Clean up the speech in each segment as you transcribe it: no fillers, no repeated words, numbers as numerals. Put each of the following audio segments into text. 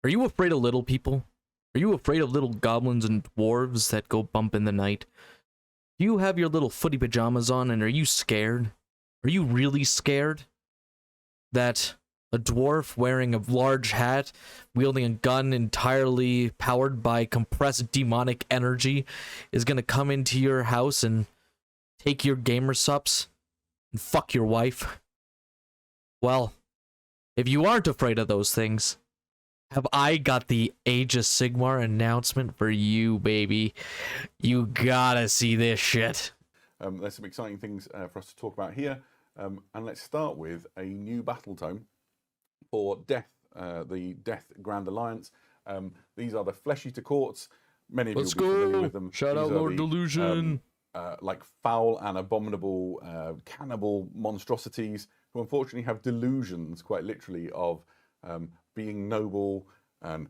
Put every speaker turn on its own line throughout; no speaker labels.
Are you afraid of little people? Are you afraid of little goblins and dwarves that go bump in the night? Do you have your little footy pajamas on and are you scared? Are you really scared that a dwarf wearing a large hat, wielding a gun entirely powered by compressed demonic energy is gonna come into your house and take your gamer subs and fuck your wife? Well, if you aren't afraid of those things, have I got the Ageofsigmar announcement for you, baby. You gotta see this shit.
There's some exciting things for us to talk about here. And let's start with a new battle tome for Death, the Death Grand Alliance. These are the Flesh Eater Courts. Many of you will be familiar with them.
Shout out Lord Delusion.
Like foul and abominable cannibal monstrosities who unfortunately have delusions, quite literally, of being noble and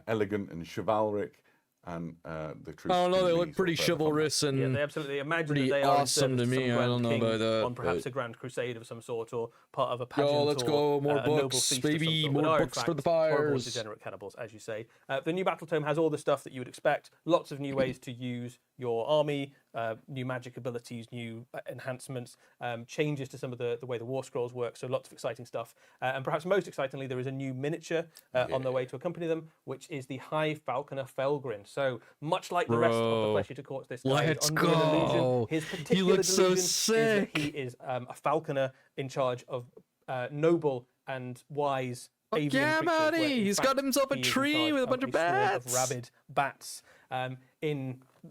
elegant and chivalric, and the truth.
I don't know, they look pretty chivalrous and
yeah, they absolutely imagine
pretty
that they are
awesome to me. I don't know about that.
On perhaps a grand crusade of some sort, or part of a pageant.
Yo, let's go, more
a noble
books,
feast
baby,
of some sort.
more
No,
books
in
for the
fact, horrible
fires.
degenerate cannibals, as you say. The new battle tome has all the stuff that you would expect. Lots of new ways to use your army, new magic abilities, new enhancements, changes to some of the way the war scrolls work. So lots of exciting stuff. And perhaps most excitingly, there is a new miniature on the way to accompany them, which is the High Falconer Felgrin. So much like the rest of the Flesh Eater Courts, this guy is under an illusion. His particular delusion is that he is a falconer in charge of noble and wise avian creatures.
He's got himself a tree with a bunch of bats.
Of rabid bats.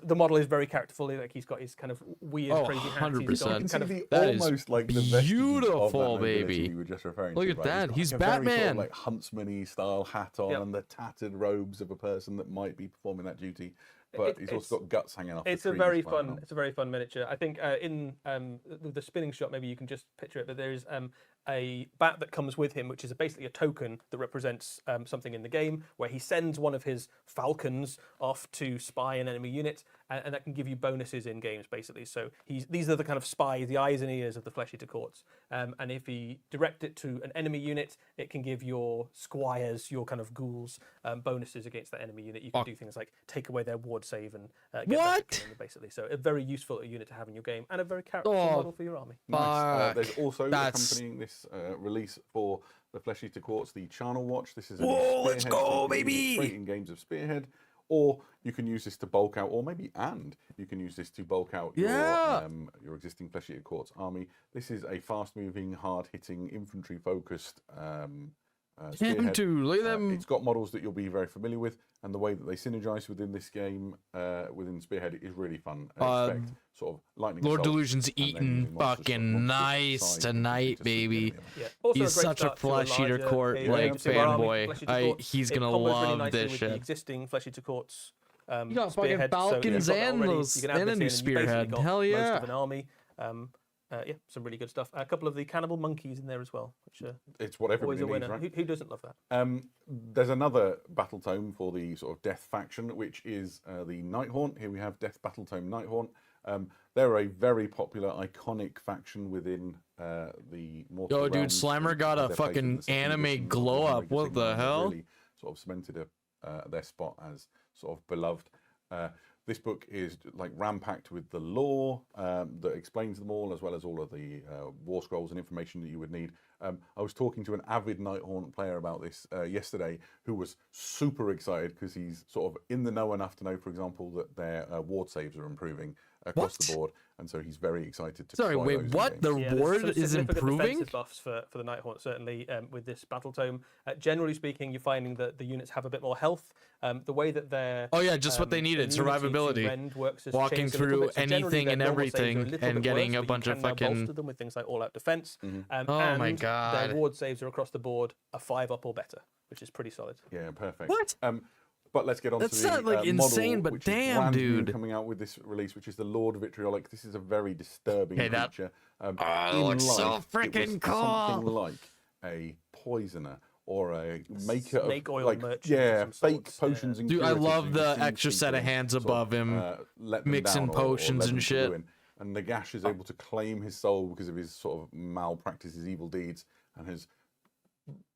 The model is very characterful. Like he's got his kind of weird, crazy hands.
100%.
Kind of
that
almost
is
like the
beautiful, baby.
We were just referring
Look
to,
at
right?
that. He's
like
Batman.
Very sort of like huntsman-y style hat on and the tattered robes of a person that might be performing that duty. But he's also got guts hanging off.
It's a very fun. It's a very fun miniature. I think in the spinning shot, maybe you can just picture it. But there's a bat that comes with him, which is basically a token that represents something in the game, where he sends one of his falcons off to spy an enemy unit, and that can give you bonuses in games, basically. So these are the kind of spies, the eyes and ears of the Flesh Eater Courts. And if you direct it to an enemy unit, it can give your squires, your kind of ghouls, bonuses against that enemy unit. You can do things like take away their ward save and get that basically. So a very useful unit to have in your game, and a very characterful model for your army.
Nice. There's also accompanying this release for the Flesh Eater Courts, the Charnel Watch. This is a
let's go, baby!
Straight in games of Spearhead, or you can use this to bulk out, or maybe you can use this to bulk out your existing Flesh Eater Courts army. This is a fast-moving, hard-hitting, infantry-focused Spearhead.
Look at them.
It's got models that you'll be very familiar with, and the way that they synergize within this game, within Spearhead, is really fun. Expect sort of lightning
Lord
assaults,
Delusion's eating fucking nice tonight, baby. He's such a Flesh Eater Court like fanboy. He's gonna love this shit.
The existing Flesh Eater Courts.
You got fucking falcons and those and a new spearhead. Hell yeah!
Most of an army. Some really good stuff. A couple of the cannibal monkeys in there as well, which
it's what everybody
always a
needs,
winner.
right?
Who doesn't love that?
There's another battle tome for the sort of Death faction, which is the Nighthaunt. Here we have Death Battle Tome Nighthaunt. They're a very popular, iconic faction within the Mortal
Yo, dude,
realms.
Slimer got a
Their place
fucking
in the second
anime
edition
glow
of
up. What the
Sigmar
hell?
Really sort of cemented their spot as sort of beloved. This book is like ram-packed with the lore that explains them all, as well as all of the war scrolls and information that you would need. I was talking to an avid Nighthaunt player about this yesterday, who was super excited because he's sort of in the know enough to know, for example, that their ward saves are improving across the board, and so he's very excited to.
Sorry, wait, what? The ward is improving?
Defensive buffs for the Nighthaunt, certainly, with this battle tome. Generally speaking, you're finding that the units have a bit more health. The way that they're
just what they needed, survivability, walking through anything and everything, and getting a bunch of fucking.
Bolster them with things like all-out defense.
Oh my god!
Their ward saves are across the board a 5-up or better, which is pretty solid.
Yeah, perfect.
What?
But let's get on
That's
to the
not like insane,
model,
but
which
damn,
is brand new,
dude.
coming out with this release, which is the Lord Vitriolic. This is a very disturbing creature.
It looks so freaking cool.
Something like a poisoner or a maker
Snake
of
oil merchant
fake potions and
dude, I
curative
love the
things
extra set of hands
sort
above him, mixing potions and shit.
And Nagash is able to claim his soul because of his sort of malpractice, his evil deeds, and has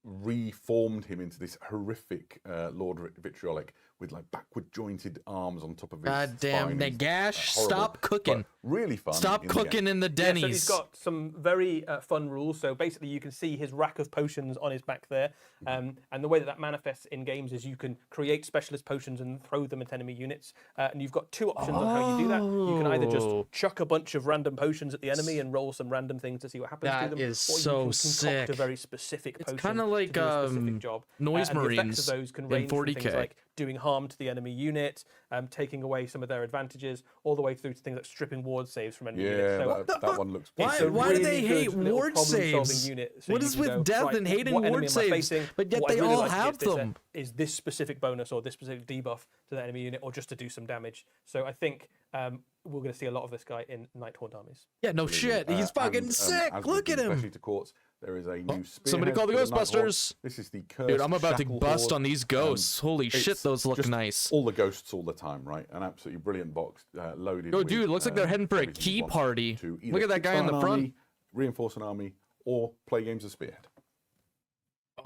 reformed him into this horrific Lord Vitriolic with like backward jointed arms on top of his
Goddamn
spine. He's,
Nagash,
horrible,
stop cooking.
but really fun.
Stop
in the game.
cooking in the
Yeah,
Denny's.
so he's got some very fun rules. So basically, you can see his rack of potions on his back there. And the way that manifests in games is you can create specialist potions and throw them at enemy units. And you've got two options on how you do that. You can either just chuck a bunch of random potions at the enemy and roll some random things to see what happens to them.
That is
or you
so
can concoct
sick.
a very specific potion.
It's kind of like
to do a specific job.
Noise
And the effects
Marines
of those can
in
range from
40K.
things like doing harm to the enemy unit, taking away some of their advantages, all the way through to things like stripping ward saves from enemy units.
Yeah,
So
that one looks.
Why-
it's a
why do
really
they hate
good little
ward
problem-solving
saves?
unit. So
What
you
is
can
with
go,
death
right,
and hating
what
ward
enemy am I
saves?
facing?
But yet
What I'd
they
really
all
like to
have
give this a-
them.
Is this specific bonus or this specific debuff to the enemy unit, or just to do some damage? So I think we're going to see a lot of this guy in Nighthawk armies.
Yeah, no shit. He's fucking
and,
sick.
as
Look
with
at him.
Especially to courts, there is a new spearhead.
Somebody call the
for Nighthawk.
Ghostbusters.
This is the cursed
Dude, I'm about to
shackle
bust
horde.
on these ghosts. Holy shit,
It's
those look
just
nice.
All the ghosts all the time, right? An absolutely brilliant box loaded.
Oh,
with,
dude, looks like they're heading for a
everything you
key
want
party.
to
Look at that guy in
either
the
kickstart an
front.
army, reinforce an army, or play games of Spearhead.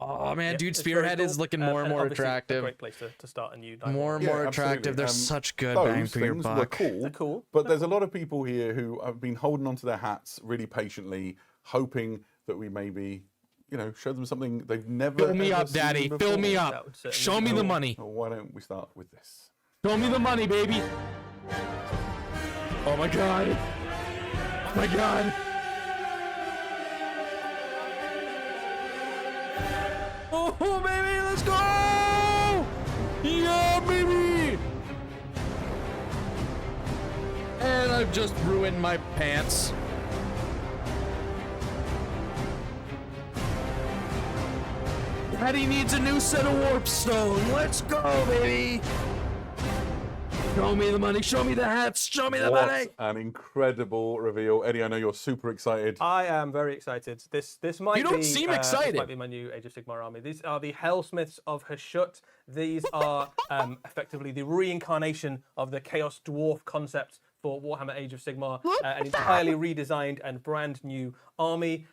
Oh man, dude,
It's very
Spearhead
cool.
is looking more and more
obviously a
attractive.
great place to start a new Nighthawk
More and
army.
more
Yeah,
attractive.
absolutely.
They're such good
Those
bang for your
things were
buck.
cool,
They're cool.
but there's a lot of people here who have been holding onto their hats really patiently, hoping that we maybe, show them something they've never.
Fill me
ever
up,
seen
Daddy.
before.
Fill me
That
up.
would certainly
Show me
be
the
cool.
money.
So why don't we start with this?
Show me the money, baby. Oh my god. Oh my god. Oh baby, let's go! Yeah, baby! And I've just ruined my pants. Daddy needs a new set of warp stone. Let's go, baby! Show me the money, show me the hats, show me the money!
What an incredible reveal, Eddie! I know you're super excited.
I am very excited. This might
You don't
be,
seem
This
excited.
might be my new Age of Sigmar army. These are the Hellsmiths of Hashut. These are effectively the reincarnation of the Chaos Dwarf concept for Warhammer Age of Sigmar, an entirely redesigned and brand new army,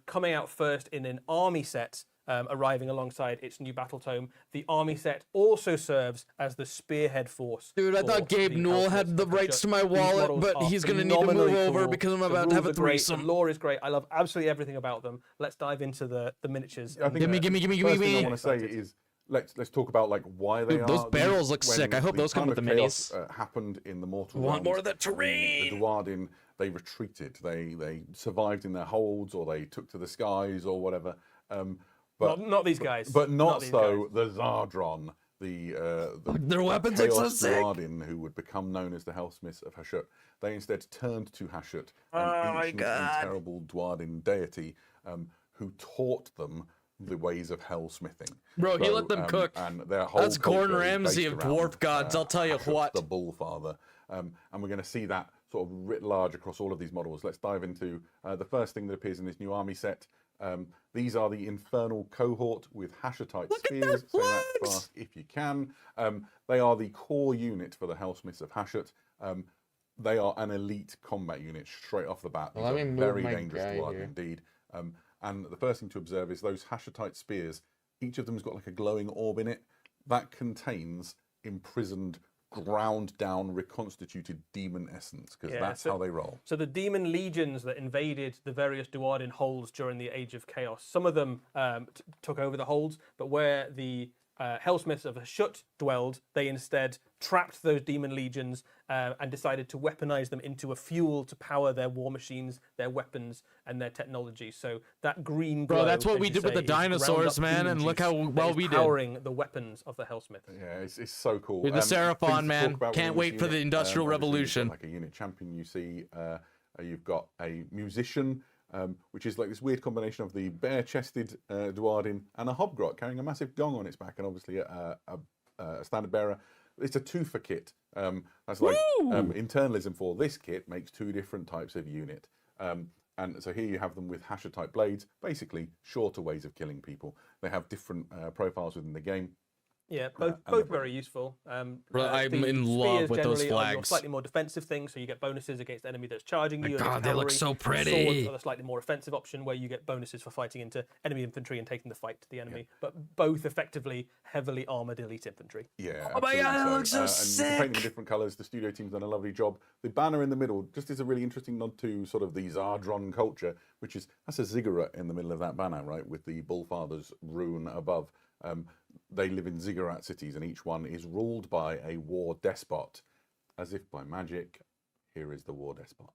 coming out first in an army set. Arriving alongside its new battle tome. The army set also serves as the spearhead force.
Dude, I
for
thought Gabe
the
Newell
Hellsmiths
had the
of
rights
Hashut.
to my
These
wallet,
models
but
are
he's gonna need to move
phenomenally
over
cool.
because I'm
The
about to have a
rules are great,
threesome.
The lore is great. I love absolutely everything about them. Let's dive into the miniatures.
I think
Gimme, gimme, gimme, gimme,
first thing I
gimme.
want to say is let's talk about like why they
Dude,
are.
those barrels look
when
sick. I hope
the
those come
time
with
of
the
chaos,
minis.
Happened in the Mortal
Want
Realms,
more of that terrain.
The Duardin, they retreated. They survived in their holds, or they took to the skies, or whatever. But
not these guys.
But not
these
so
guys.
the Zardron, the
Their weapons look so
Chaos
sick.
Duardin, who would become known as the Hellsmiths of Hashut. They instead turned to Hashut,
Oh
an
my
ancient and
God.
terrible Duardin deity, who taught them the ways of hellsmithing.
Bro, he let them cook.
And their whole
That's Gordon
culture is
Ramsay
based
of
around,
dwarf gods, I'll tell you
Hashut,
what.
the Bullfather. And we're going to see that sort of writ large across all of these models. Let's dive into the first thing that appears in this new army set. These are the Infernal Cohort with Hashutite spears. Say that fast if you can. They are the core unit for the Hellsmiths of Hashut. They are an elite combat unit straight off the bat. These
Let me
are
move
very
my
dangerous
guy
to
here.
indeed. And the first thing to observe is those Hashutite spears. Each of them's got like a glowing orb in it that contains imprisoned, ground down, reconstituted demon essence, because
Yeah,
that's
so-
how they roll.
So the demon legions that invaded the various Duardin holds during the Age of Chaos, some of them took over the holds, but where the Hellsmiths of Hashut dwelled, they instead trapped those demon legions and decided to weaponize them into a fuel to power their war machines, their weapons, and their technology. So that green
Bro,
glow,
that's what
as
we
you
did with
say,
the
is ground
dinosaurs,
up
man,
demon
and look
juice
how
that
well
is
we did.
powering the weapons of the Hellsmith.
Yeah, it's so cool.
Dude, the
Things to
Seraphon,
talk
man.
about
Can't
within
wait for the
unit.
Industrial
Obviously, you've got,
Revolution.
like a unit champion, you see, you've got a musician, which is like this weird combination of the bare-chested Duardin and a Hobgrot carrying a massive gong on its back, and obviously a standard bearer. It's a two-for kit. That's like internalism for this kit makes two different types of unit. And so here you have them with Hashutite blades, basically shorter ways of killing people. They have different profiles within the game.
Yeah, both
and they're
very useful.
I'm
The
in love
spears
with those
generally are your
flags.
slightly more defensive thing, so you get bonuses against the enemy that's charging you.
God,
and
they look
cavalry.
so pretty.
Swords are the slightly more offensive option, where you get bonuses for fighting into enemy infantry and taking the fight to the enemy. But both effectively heavily armored elite infantry.
Yeah,
Oh my God,
absolutely
that looks so
And you can paint them in
sick.
different colours. The studio team's done a lovely job. The banner in the middle just is a really interesting nod to sort of the Zardron culture, which is, that's a ziggurat in the middle of that banner, right, with the Bullfather's rune above. They live in ziggurat cities, and each one is ruled by a war despot. As if by magic, here is the war despot.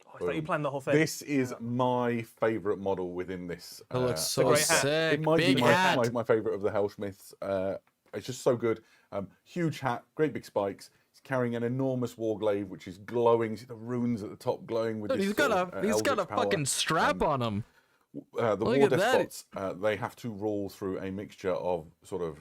Oh, I thought you planned the whole thing.
This is my favourite model within this.
It looks
a
so
great hat.
sick.
It might
Big
be
hat.
my favourite of the Hellsmiths. It's just so good. Huge hat, great big spikes. He's carrying an enormous warglaive, which is glowing. See the runes at the top glowing with
Dude,
this
he's got
sort of,
a
eldritch power.
fucking strap on him.
The
Look
war
at that.
despots, they have to rule through a mixture of sort of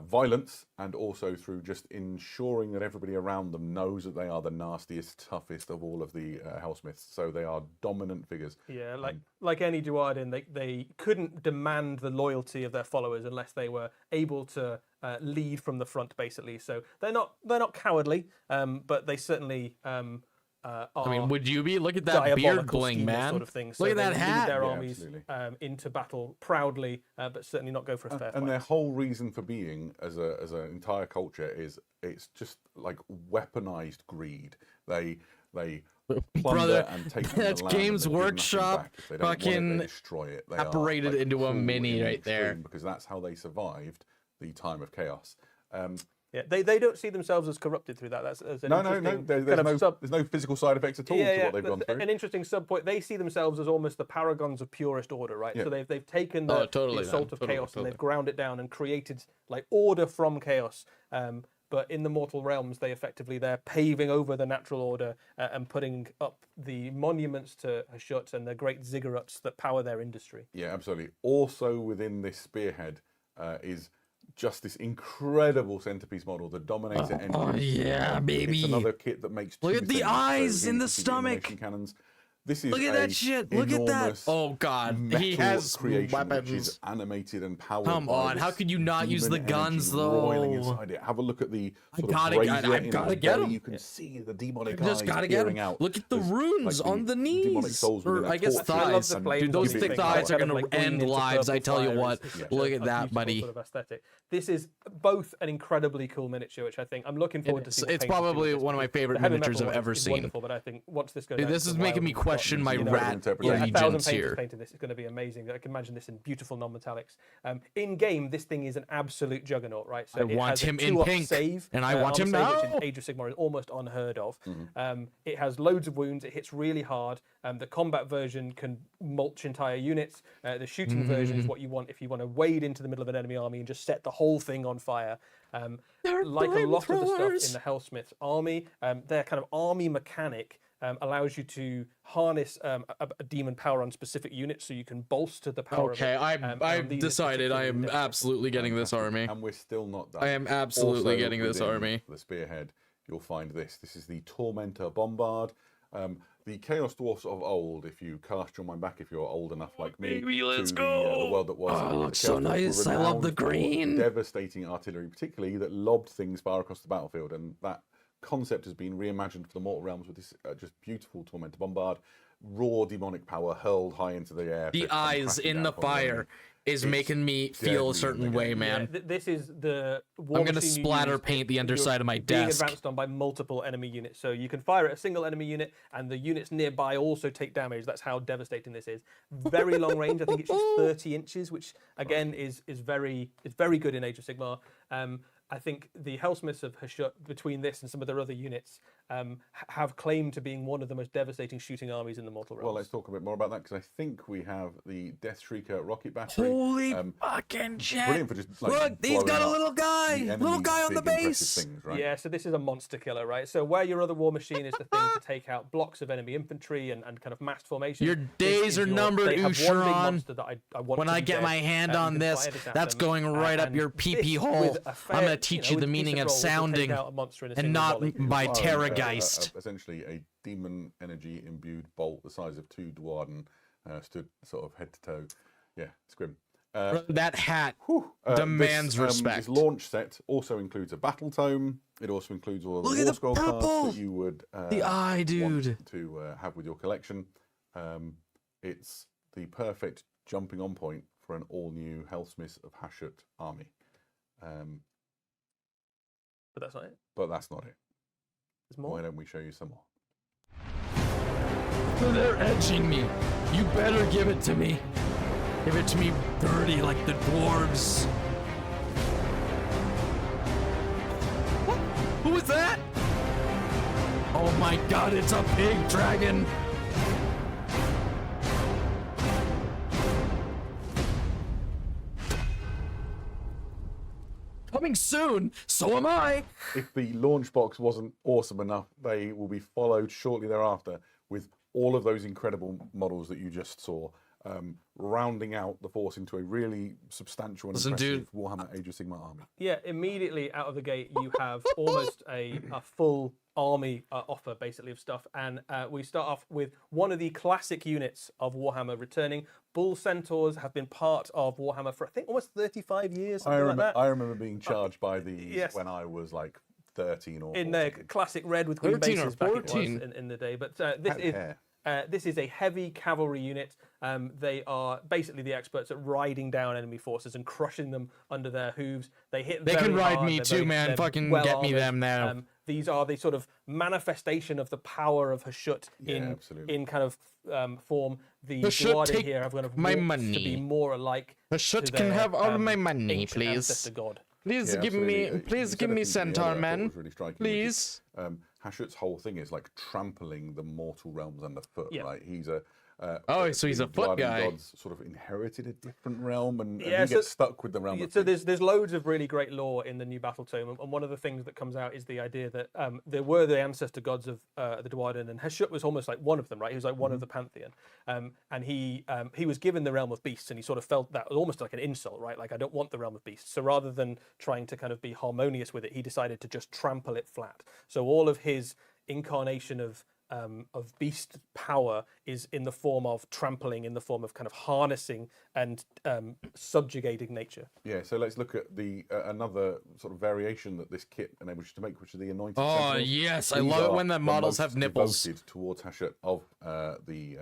violence and also through just ensuring that everybody around them knows that they are the nastiest, toughest of all of the Hellsmiths. So they are dominant figures.
Yeah, like any Duardin, they couldn't demand the loyalty of their followers unless they were able to lead from the front, basically. So they're not cowardly, but they certainly are.
I mean, would you be? Look at that beard
diabolical
bling,
schemers
man.
Sort of thing. So
Look at that
they
hat.
lead their
Yeah,
armies
absolutely.
into battle proudly, but certainly not go for a fair
And
fight.
their whole reason for being as an entire culture is it's just like weaponized greed. They plunder
Brother,
and take
that's
the land and
Games
they give nothing
Workshop
back. If they don't want it,
fucking
they destroy it. They
operated
are,
into a
cruel
mini
in the
right there.
extreme because that's how they survived the time of chaos.
Yeah, they don't see themselves as corrupted through that. That's an
No.
interesting
There's
kind of
there's no physical side effects at all to what they've gone through.
An interesting sub point. They see themselves as almost the paragons of purest order, right?
Yeah.
So they've taken
Oh,
the
totally,
assault
man.
of
Totally,
chaos
totally.
and they've ground it down and created like order from chaos. But in the mortal realms, they're paving over the natural order and putting up the monuments to Hashut and the great ziggurats that power their industry.
Yeah, absolutely. Also within this spearhead is just this incredible centerpiece model, the Dominator engine.
Oh yeah, baby.
It's another kit that makes
Look
two
at the
things.
eyes
here
in
you
the
can see
stomach.
illumination Cannons. This is
Look at
a
that shit. Look at that.
enormous
Oh god, he
metal
has
creation
weapons.
which is animated and powered.
Come
by
on,
this
how could you not use
demon
the guns,
energy roiling
though?
inside it. Have a look at the sort
gotta-
of brazier
I've
in
gotta
its
get
belly.
'em.
You can see the demonic
Just
eyes
gotta get
peering
him.
out.
Look at the
There's,
runes
like,
on the
demonic
knees,
souls
or
within that
I guess
torch.
I love
thighs.
the
And
flames
Dude, those
on these
thick
things,
thighs
like
are
kind of
gonna
like green
end
into
lives. I
purple
tell you
fire
what.
is such
Look
a
at that,
beautiful
buddy.
Sort of aesthetic. This is both an incredibly cool miniature, which I think I'm looking forward to.
It's-
seeing what
it's
painters do with
probably
this,
one of my
because
favorite
the heavy
miniatures
metal
I've
one
ever
is
seen.
Wonderful, but I think once this goes
Dude,
out
this
into
is
the
making
wild
me
and we've got,
question my
you know,
rat
interpretation.
1,000
allegiance
painters
here.
painted this. It's going to be amazing. I can imagine this in beautiful non-metallics. In game, this thing is an absolute juggernaut, right? So
I
it
want
has a
him in
2-up
pink,
save,
and I want
armor
him
save,
now.
which in Ageofsigmar is almost unheard of. It has loads of wounds. It hits really hard. The combat version can mulch entire units. The shooting version is what you want if you want to wade into the middle of an enemy army and just set the whole thing on fire. Like a lot of the stuff in the Hellsmiths army, their kind of army mechanic allows you to harness a demon power on specific units, so you can bolster the power.
Okay,
of it.
I've
These is
decided I
particularly
am
devastating.
absolutely getting this army.
And we're still not done.
I am absolutely
Also,
getting this
within
army.
The spearhead, you'll find this. This is the Tormentor Bombard. The Chaos Dwarfs of old, if you cast your mind back, if you're old enough like me,
Baby, let's
to
go.
the world that was.
Oh,
the
looks
Chaos
so
Dwarfs were
nice. I love the
renowned for
green.
Devastating artillery, particularly that lobbed things far across the battlefield, and that concept has been reimagined for the Mortal Realms with this just beautiful Tormentor Bombard. Raw demonic power hurled high into the air.
The
to come
eyes
crashing
in
down
the
upon the enemy.
fire is
It's
making me feel
deadly
a certain
in the
way,
game.
man.
This is the war
I'm gonna
machine you
splatter
use
paint the
if you're
underside of my
being
desk.
advanced on by multiple enemy units. So you can fire at a single enemy unit, and the units nearby also take damage. That's how devastating this is. Very long range. I think it's just 30 inches, which again is very good in Age of Sigmar. I think the Hellsmiths of Hashut, between this and some of their other units, have claimed to being one of the most devastating shooting armies in the Mortal Realms.
Well, let's talk a bit more about that because I think we have the Death Shrieker rocket battery.
Holy fucking shit!
Brilliant for just like
Look, he's got a
blowing
little
up
guy,
the
little
enemy's
guy on the
big, impressive
base.
Things, right?
Yeah, so this is a monster killer, right? So where your other war machine is the thing to take out blocks of enemy infantry and kind of massed formation.
Your days are numbered,
they have one big
Usharon.
monster that I want
When
to
I
be
get
dead,
my hand
you
on
can
this,
fire at
that's
them,
going right up
and
your
this,
pee-pee
with
hole.
a
I'm
fair,
gonna teach you the
with
meaning
decent
of
roll, will take
sounding
out a monster in a
and
single
not
volley.
by
Firing
Terrorgeist.
essentially a demon energy imbued bolt the size of 2 Duarden stood sort of head to toe. Yeah, it's grim.
That hat
Whew.
demands respect.
This launch set also includes a battle tome. It also includes all of the
Look at
War
the
Scroll cards
purple!
that you would
The eye, dude.
want to have with your collection. It's the perfect jumping on point for an all-new Hellsmiths of Hashut army.
But that's not it.
But that's not it.
There's more.
Why don't we show you some more?
They're edging me. You better give it to me. Give it to me dirty like the dwarves. What? Who is that? Oh my god, it's a big dragon. Coming soon, so am I.
If the launch box wasn't awesome enough, they will be followed shortly thereafter with all of those incredible models that you just saw, rounding out the force into a really substantial and impressive Warhammer Age of Sigmar army.
Yeah, immediately out of the gate, you have almost a full army offer, basically, of stuff. And we start off with one of the classic units of Warhammer returning. Bull Centaurs have been part of Warhammer for, I think, almost 35 years, something like that.
I remember being charged by these when I was like 13 or 14.
In their classic red with green
13 or
bases back
14.
it was in the day. But this is a heavy cavalry unit. They are basically the experts at riding down enemy forces and crushing them under their hooves. They hit.
They can ride
hard.
me
They're
too, man. Fucking
well
get me
armored.
them now.
These are the sort of manifestation of the power of Hashut in kind of form. The
Hashut,
Duardin
take
here have kind of
my
morphed
money.
to be more alike.
Hashut
to
can
their,
have all my money,
ancient
please.
ancestor god.
Please
Yeah,
give
absolutely.
me, please
You
give
said
me
a thing
centaur,
earlier I thought
man.
was really striking, which is,
Please.
Hashut's whole thing is like trampling the mortal realms underfoot,
Yeah.
right? He's a
So he's a
the
foot
Duardin
guy.
gods sort of inherited a different realm, and
Yeah,
he
so-
gets stuck with the realm. of
So
things.
there's loads of really great lore in the new battle tome, and one of the things that comes out is the idea that there were the ancestor gods of the Duardin, and Hashut was almost like one of them, right? He was like one of the pantheon, and he was given the realm of beasts, and he sort of felt that was almost like an insult, right? Like, I don't want the realm of beasts. So rather than trying to kind of be harmonious with it, he decided to just trample it flat. So all of his incarnation of beast power is in the form of trampling, in the form of kind of harnessing and subjugating nature.
Yeah, so let's look at the another sort of variation that this kit enables you to make, which is the Anointed
Oh
Sentinels.
yes, I
These
love it
are
when the models
most
have nipples.
devoted towards Hashut of the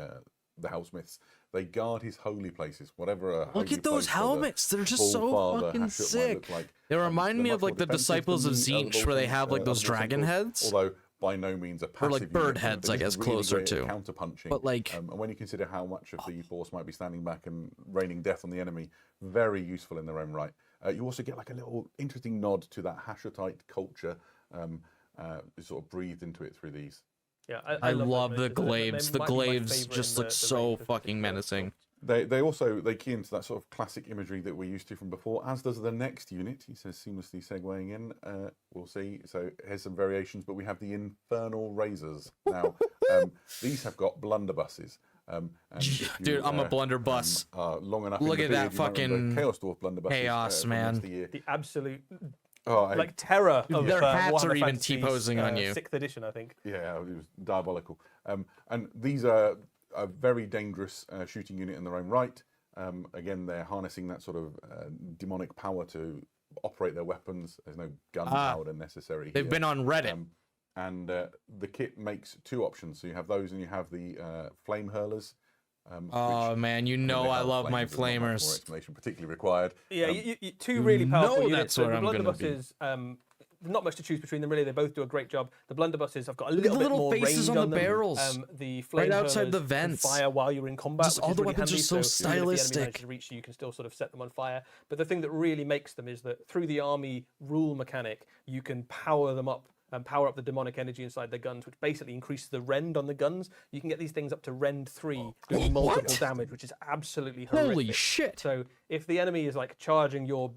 Hellsmiths. They guard his holy places, whatever. A
Look
holy
at those
place for the
helmets. They're just so
Bullfather
fucking
Hashut might
sick.
look like.
They remind
They're
me
much
of
more
like the
defensive
disciples
than
of
the other
Tzeentch, where they
Bull
have like those
Centaurs,
dragon heads.
Although by no means a passive
like bird
unit,
heads,
they're
I
just
guess,
really
closer
great at
to.
counter-punching.
But like,
And when you consider how much of the force might be standing back and raining death on the enemy, very useful in their own right. You also get like a little interesting nod to that Hashutite culture, sort of breathed into it through these.
Yeah,
I love
those
the glaives. The
They might be my
glaives
favourite
just
in
look
the
so
range of
fucking
particular
menacing.
They key into that sort of classic imagery that we're used to from before, as does the next unit. He says seamlessly segueing in. We'll see. So here's some variations, but we have the Infernal Razors. Now, these have got blunderbusses. And if you,
Dude, I'm a blunderbuss.
Long enough.
Look
in the
at that
video, you might remember
fucking
Chaos Dwarf blunderbusses.
chaos,
from
man.
yesteryear.
The absolute
Like
terror of
Their hats
Warhammer
are even
Fantasy's,
T-posing on you.
6th edition, I think.
Yeah, it was diabolical. And these are a very dangerous shooting unit in their own right. Again, they're harnessing that sort of demonic power to operate their weapons. There's no gunpowder necessary.
They've
here.
been on Reddit.
And the kit makes two options. So you have those, and you have the flame hurlers.
Oh man, you know
they
I
have
love my
flames, there's not much more
flamers.
explanation particularly required.
Yeah, two really powerful
know
units.
that's where
the
I'm gonna be.
blunderbusses, not much to choose between them really. They both do a great job. The blunderbusses have got a
Look at
little
the
bit
little
more
faces
range
on the
them.
barrels.
The flame
outside
hurlers
the
can
vents.
fire while you're in combat.
Just
which
all
is
the
really
weapons are
handy,
so
even if the enemy
stylistic.
manages to reach you, you can still sort of set them on fire. But the thing that really makes them is that through the army rule mechanic, you can power them up and power up the demonic energy inside their guns, which basically increases the rend on the guns. You can get these things up to rend 3, doing multiple damage, which is absolutely horrific.
Holy shit!
So if the enemy is like charging your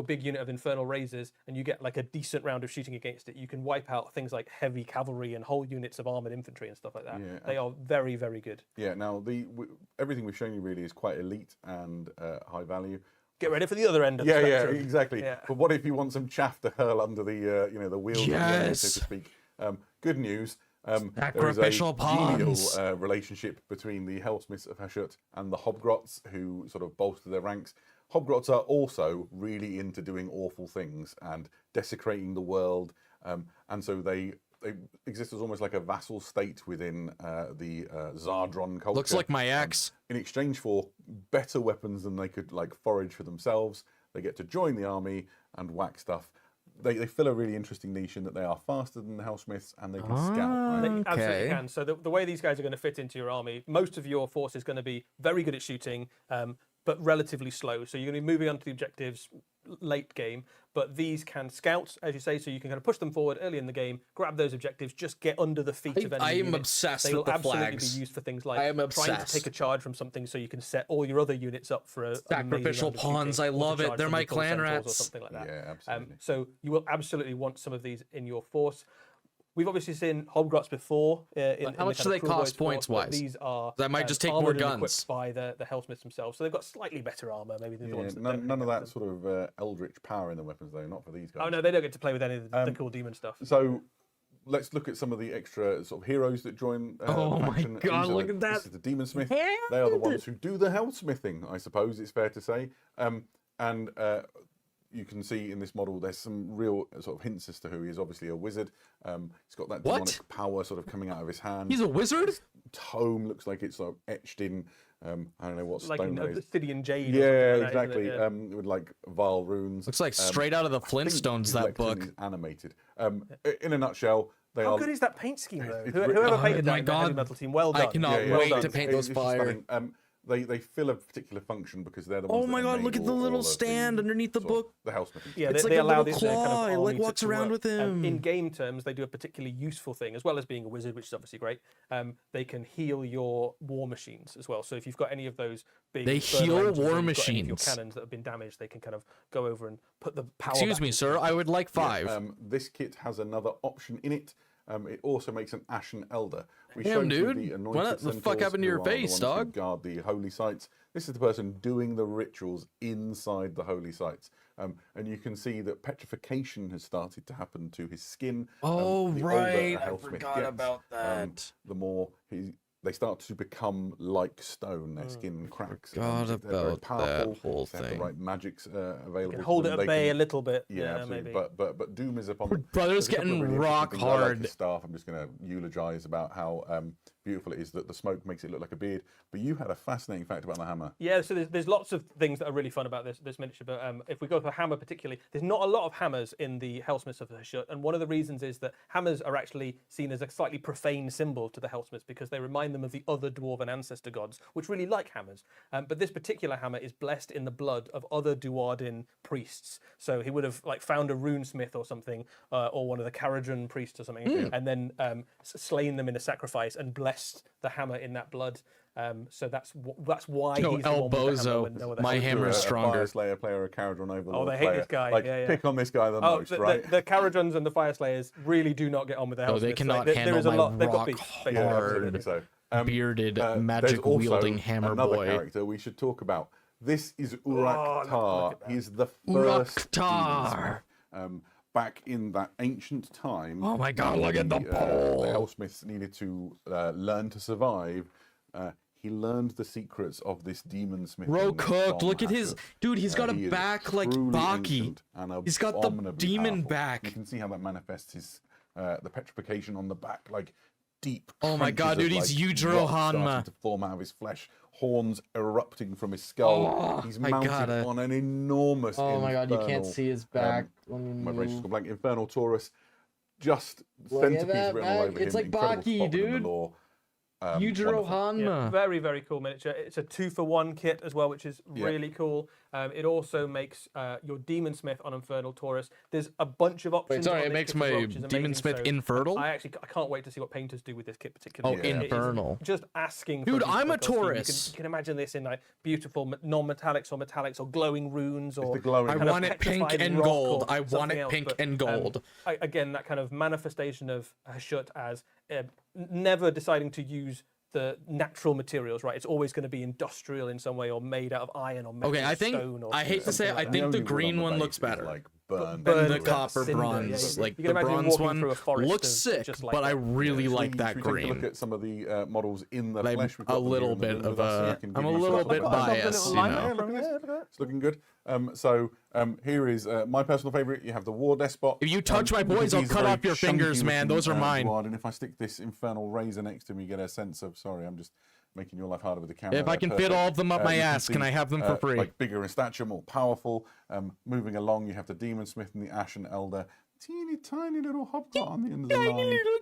big unit of infernal razors, and you get like a decent round of shooting against it, you can wipe out things like heavy cavalry and whole units of armored infantry and stuff like that.
Yeah.
They are very, very good.
Yeah. Now everything we've shown you really is quite elite and high value.
Get ready for the other end of the
Yeah,
spectrum.
exactly.
Yeah.
But what if you want some chaff to hurl under the the wheels of the enemy, so
Yes.
to speak? Good news. There is a
Sacrificial
genial
pawns.
relationship between the Hellsmiths of Hashut and the Hobgrots, who sort of bolster their ranks. Hobgrots are also really into doing awful things and desecrating the world, and so they exist as almost like a vassal state within the Zardron culture.
Looks like my ex.
In exchange for better weapons than they could like forage for themselves, they get to join the army and whack stuff. They fill a really interesting niche in that they are faster than the Hellsmiths and they can scout.
They
Right?
absolutely can. So the way these guys are going to fit into your army, most of your force is going to be very good at shooting, but relatively slow. So you're going to be moving on to the objectives late game, but these can scout, as you say, so you can kind of push them forward early in the game, grab those objectives, just get under the feet of enemy
I am
units.
obsessed
They
with
will
the
absolutely
flags.
be used for things like
I am
trying to
obsessed.
take a charge from something so you can set all your other units up for a
Sacrificial pawns, I love it. They're my clan
or
rats.
something like that.
Yeah, absolutely.
So you will absolutely want some of these in your force. We've obviously seen Hobgrots before.
How much do they cost points-wise?
These are
I might just take
armoured
more
and
guns.
equipped by the Hellsmiths themselves, so they've got slightly better armour maybe than the ones that don't
none of
have
that
them.
sort of eldritch power in the weapons, though, not for these guys.
Oh no, they don't get to play with any of the cool demon stuff.
So let's look at some of the extra sort of heroes that join.
Oh
the
my
faction.
God,
These are
look
the-
at that
This is the Demon Smith. They are the ones who do the hellsmithing, I suppose it's fair to say. And you can see in this model there's some real sort of hints as to who he is. Obviously a wizard. He's got that
What?
demonic power sort of coming out of his hand.
He's a wizard?
Tome looks like it's sort of etched in. I don't know what
Like
stone that
the
is.
Obsidian Jade.
Yeah,
or something like that,
exactly.
isn't it? Yeah.
With like vile runes.
Looks like straight out of the
I think
Flintstones,
his
that
lectern
book.
is animated. In a nutshell, they
How
are.
good is that paint scheme though?
it's
Whoever
written-
painted
my
that in the heavy
God.
metal team, well
I
done.
cannot
well
wait
done.
to paint those
It's just
fire.
stunning. They fill a particular function because they're the ones.
Oh my
that
God, look at the
enable
little
all of
stand underneath the
sort of
book.
The hellsmithing.
Yeah,
It's
they
like a
allow
little
this kind
claw,
of
it, like,
army
walks
to
around
work.
with him.
In game terms, they do a particularly useful thing, as well as being a wizard, which is obviously great. They can heal your war machines as well. So if you've got any of those big,
They
burn
heal
ranges or
war
you've got any of your
machines.
cannons that have been damaged, they can kind of go over and put the power.
Excuse
back
me,
into
sir.
them.
I would like 5.
This kit has another option in it. It also makes an Ashen Elder. We
Damn,
showed you
dude.
the
What
anointed
the fuck
centaurs
happened to
who
your
are the
face,
ones who
dog?
guard the holy sites. This is the person doing the rituals inside the holy sites. And you can see that petrification has started to happen to his skin.
Oh,
The older
right.
a
I
hellsmith
forgot
gets,
about that.
the more they start to become like stone. Their skin cracks.
Forgot
They're very
about
powerful.
that whole
They have
thing.
the right magics available.
You can
to
hold it
them.
at
They
bay
can-
a little bit.
yeah, absolutely.
maybe.
But Doom is upon them.
Brother's
There's a couple of
getting
really interesting
rock
things. I like
hard.
his staff. I'm just going to eulogize about how beautiful it is that the smoke makes it look like a beard. But you had a fascinating fact about the hammer.
Yeah, so there's lots of things that are really fun about this miniature, but if we go for hammer particularly, there's not a lot of hammers in the Hellsmiths of the Hashut, and one of the reasons is that hammers are actually seen as a slightly profane symbol to the Hellsmiths because they remind them of the other dwarven ancestor gods, which really like hammers. But this particular hammer is blessed in the blood of other Duardin priests. So he would have like found a runesmith or something, or one of the Caradron priests or something, and then slain them in a sacrifice and blessed the hammer in that blood. So that's why
Yo,
he's the
El
one with the hammer
Bozo,
when no other
my
hammers
hammer is
A
stronger.
Fire Slayer player, a Caradron Overlord
they hate
player.
this guy,
Like,
yeah.
pick on this guy the most, right?
The Caradrons and the Fire Slayers really do not get on with the Hellsmiths.
Oh, they cannot
there
handle
is a
my
lot. They've got
rock
beef. basically.
Yeah,
hard.
absolutely so.
Bearded,
There's
magic
also
wielding hammer
another
boy.
character we should talk about. This is Urak
look
Tar.
at that.
He's the
Urak
first
Tar.
demonsmith. Back in that ancient time.
Oh my God, look at the pole.
The Hellsmiths needed to learn to survive. He learned the secrets of this demon smith.
Bro cooked. Look at his dude. He's got a
He is
back like
truly
Baki.
ancient and
He's got the
abominably
demon
powerful.
back.
You can see how that manifests his the petrification on the back, like deep.
Oh my God,
trenches
dude,
of,
he's
like,
Yujiro
rock starting
Hanma.
to form out of his flesh, horns erupting from his skull.
Oh,
He's
I
mounted
gotta-
on an enormous.
Oh my God, you can't
infernal,
see his back.
my brain's just gone blank. Infernal Taurus, just
Look at
centipedes
that
written all
back.
over
It's
him.
like
Incredible
Baki,
spot within the
dude.
lore.
Yujiro
Wonderful.
Yeah,
Hanma.
very, very cool miniature. It's a 2-for-1 kit as well, which is really cool. It also makes your Demon Smith on Infernal Taurus. There's a bunch of options.
Wait, sorry,
on
it
this
makes
kit as well,
my
which is
Demon
amazing.
Smith
So
infertile.
I can't wait to see what painters do with this kit particularly.
Oh,
It is
infernal.
Just asking.
Dude,
for a
I'm a
beautiful costume.
Taurus.
You can imagine this in like beautiful non-metallics or metallics or glowing runes or.
the glowing
I
kind
want it pink
petrified
and
rock
gold.
or
I want
something
it
else,
pink
but,
and gold.
Again, that kind of manifestation of Hashut as never deciding to use the natural materials, right? It's always going to be industrial in some way or made out of iron or metal
Okay, I
or
think
stone or
I hate to say it,
something
I
like
think
only
the
one
green
on the
one
base
looks
is,
better.
like burned.
Burned
the
that
copper
cinder,
bronze,
yeah.
like
You
the
can imagine
bronze
walking
one,
through a forest
looks
of
sick,
just like
but I
that.
really like that
Should we take a look
green.
at some of the models in the
Like,
flesh? We've
a
got them here
little
in the
bit
room
of
with us, so
a-
we can
I'm
give
a
you
little
sort of
bit
a-
biased, you know.
Yeah, look at this. It's looking good. So here is my personal favourite. You have the War Despot.
If you touch my
because
boys, I'll
he's a
cut
very
off your fingers, man.
chunky-looking,
Those are mine.
Duard, and if I stick this infernal razor next to me, you get a sense of, sorry, I'm just making your life harder with the camera.
If I
They're
can fit
perfect.
all of them up my
You
ass, can
see,
I have them for free?
Like bigger in stature, more powerful. Moving along, you have the Demon Smith and the Ashen Elder. Teeny tiny little hobgot on the end of the line.
little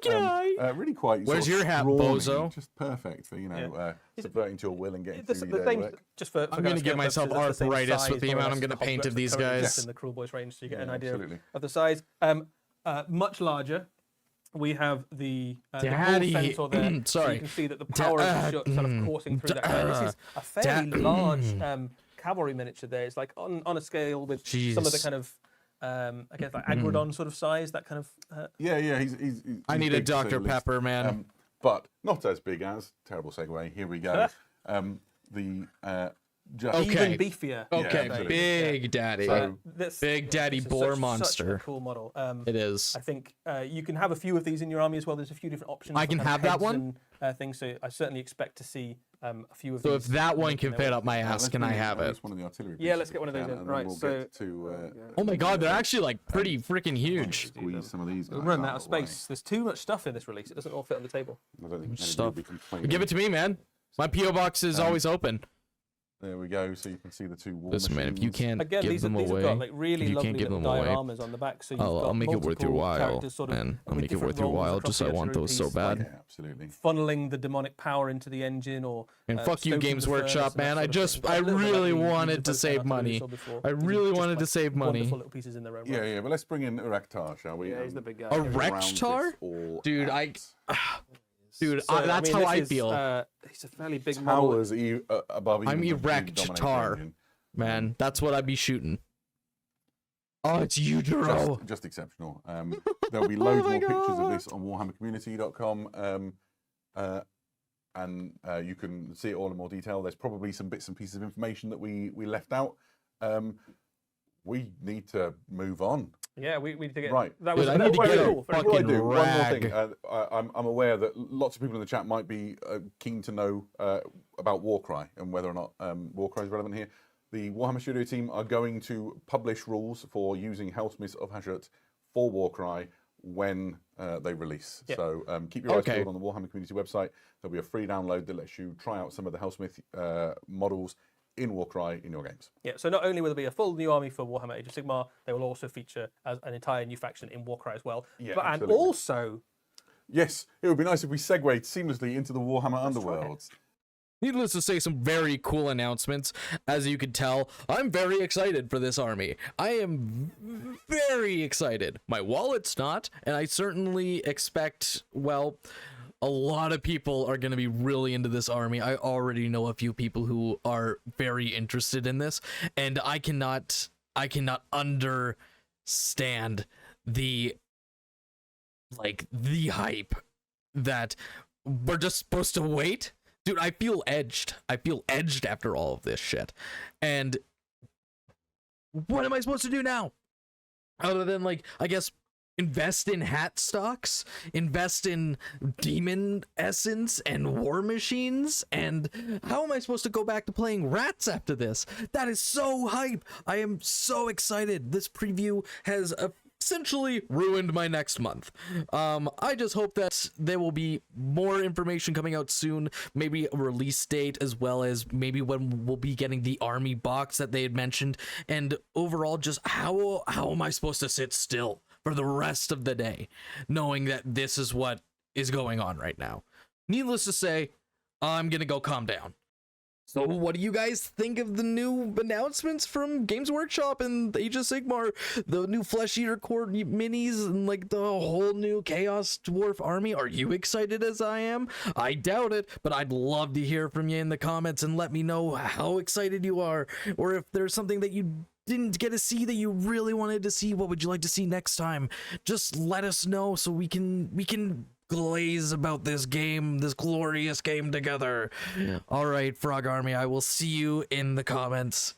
guy.
Really quite.
Where's
sort of
your hat,
scrawny,
bozo?
Just perfect for subverting to your will and getting
The
through your
same,
daily work.
just for
I'm gonna get myself arthritis with the amount I'm gonna
gonna
paint of these guys.
in the Cruel Boys range, so you get
Yeah,
an idea
absolutely.
of the size. Much larger. We have the
Daddy.
ball centaur there. So
Sorry.
you can see that the power of the shot sort of coursing through that. This is a fairly large cavalry miniature there. It's like on a scale with some of the
Jeez.
kind of I guess like Agrodon sort of size, that kind of.
Yeah, he's
I need a
big, to say
Dr.
the least.
Pepper, man.
But not as big as, terrible segue, here we go. Just
Okay.
Even beefier.
Okay,
absolutely.
Big Daddy.
So-
Big Daddy
this is
boar
such
monster.
a cool model.
It is.
I think you can have a few of these in your army as well. There's a few different options.
I
for
can
kind of
have that
heads
one?
and things. So I certainly expect to see a few of
So
these.
if that one
making
can
their
fit
way.
up my ass, can I have it?
One of the artillery
Yeah,
pieces
let's get one of
if
those
we
in.
can, and
Right,
then we'll
so-
get to,
Oh my god, they're actually like pretty freaking huge.
squeeze some of these guys
We're running out
out
of
the way.
space. There's too much stuff in this release. It doesn't all fit on the table.
I don't think anybody
Stuff.
will be complaining.
Give it to me, man. My PO box is always open.
There we go. So you can see the two war
Listen, man, if you
machines.
can't
Again,
give
these
them
have
away,
got like really
if you
lovely
can't give
little
them away,
dioramas on the back. So you've got
I'll make it worth your
multiple
while,
characters sort of
man. I'll
with
make it
different
worth your
roles
while.
across
Just
the
I want
artillery
those so
piece,
bad.
Yeah, absolutely.
funneling the demonic power into the engine, or
And fuck you,
stoking
Games
the furnace
Workshop,
and that
man.
sort of thing.
I
A little bit like
really
the
wanted
Vtuber
to save
artillery
money.
saw before.
I
These are
really
just,
wanted
like,
to save money.
Wonderful little pieces in their own
Yeah,
right.
yeah. But let's bring in Uraktar, shall we?
Yeah, he's the big guy.
A
Round
Rektar?
this all
Dude,
out.
Dude,
So,
that's
mean,
how
this
I
is,
feel,
He's a fairly big model.
Towers above.
I'm
even the
erect
dominating
tar.
engine.
man. That's what I'd be shooting. Oh, it's Utero.
Just exceptional. There'll be loads
my
more pictures of
God.
this on warhammercommunity.com, and you can see it all in more detail. There's probably some bits and pieces of information that we left out. We need to move on.
Yeah, we need to get
Right.
That was
Dude, I need to
very
get a
cool. Very
Before I
fucking
do, one more
rag.
thing. I'm aware that lots of people in the chat might be keen to know about Warcry and whether or not Warcry is relevant here. The Warhammer Studio team are going to publish rules for using Hellsmiths of Hashut for Warcry when they release.
Yeah.
So keep your eyes
Okay.
peeled on the Warhammer community website. There'll be a free download that lets you try out some of the Hellsmith models in Warcry in your games.
Yeah, so not only will there be a full new army for Warhammer Age of Sigmar, they will also feature as an entire new faction in Warcry as well.
Yeah,
and
absolutely.
also,
Yes, it would be nice if we segued seamlessly into the Warhammer Underworlds.
Needless to say, some very cool announcements. As you can tell, I'm very excited for this army. I am very excited. My wallet's not, and I certainly expect, well, a lot of people are going to be really into this army. I already know a few people who are very interested in this, and I cannot understand the hype that we're just supposed to wait. Dude, I feel edged. I feel edged after all of this shit. And what am I supposed to do now? Other than, like, I guess, invest in hat stocks, invest in demon essence and war machines, and how am I supposed to go back to playing rats after this? That is so hype. I am so excited. This preview has essentially ruined my next month. I just hope that there will be more information coming out soon, maybe a release date, as well as maybe when we'll be getting the army box that they had mentioned, and overall just how am I supposed to sit still for the rest of the day knowing that this is what is going on right now. Needless to say, I'm gonna go calm down. So what do you guys think of the new announcements from Games Workshop and Ageofsigmar, the new Flesh Eater Core minis, and like the whole new Chaos Dwarf army? Are you excited as I am? I doubt it, but I'd love to hear from you in the comments and let me know how excited you are, or if there's something that you didn't get to see that you really wanted to see. What would you like to see next time? Just let us know so we can glaze about this game, this glorious game together. All right, Frog Army, I will see you in the comments.